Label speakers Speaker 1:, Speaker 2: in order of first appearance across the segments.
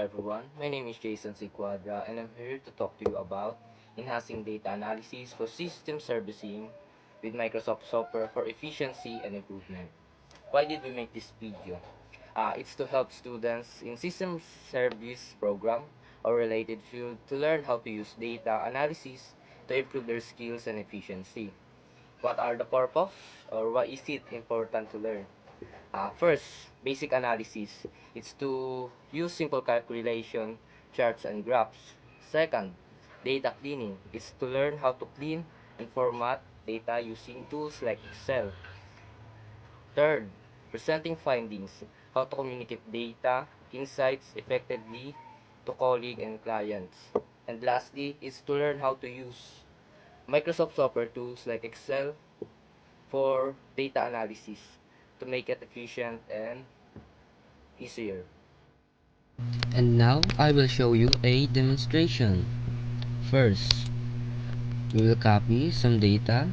Speaker 1: everyone. My name is Jason C. Quadra, and I'm here to talk to you about enhancing data analysis for system servicing with Microsoft software for efficiency and improvement. Why did we make this video? It's to help students in system service program or related field to learn how to use data analysis to improve their skills and efficiency. What are the purpose or why is it important to learn? First, basic analysis. It's to use simple calculation, charts, and graphs. Second, data cleaning. It's to learn how to clean and format data using tools like Excel. Third, presenting findings. How to communicate data, insights effectively to colleagues and clients. And lastly, is to learn how to use Microsoft software tools like Excel for data analysis to make it efficient and easier.
Speaker 2: And now I will show you a demonstration. First, we will copy some data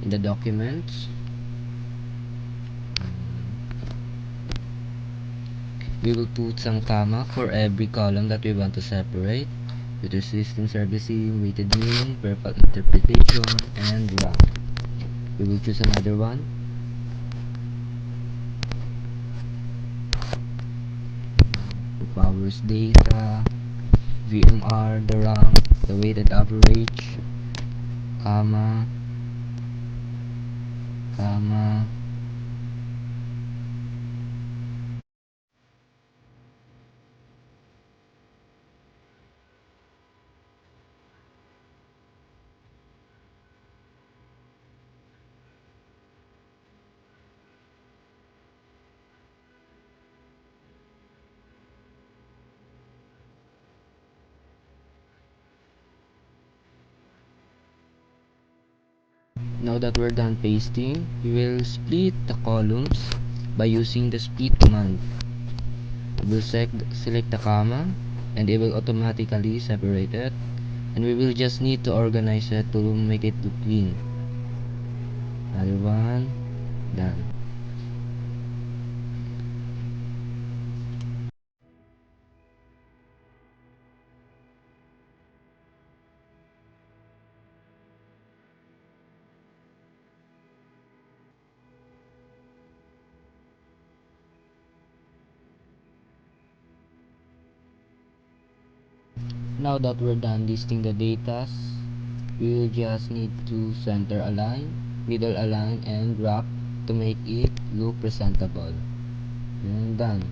Speaker 2: in the documents. We will put some comma for every column that we want to separate with the system servicing, weighted mean, purple interpretation, and rank. We will choose another one. Powers data, VMR, the rank, the weighted average, comma, comma. Now that we're done pasting, we will split the columns by using the split command. We will select the comma and it will automatically separate it, and we will just need to organize it to make it look clean. Another one, done. Now that we're done listing the data, we will just need to center align, middle align, and wrap to make it look presentable. And done.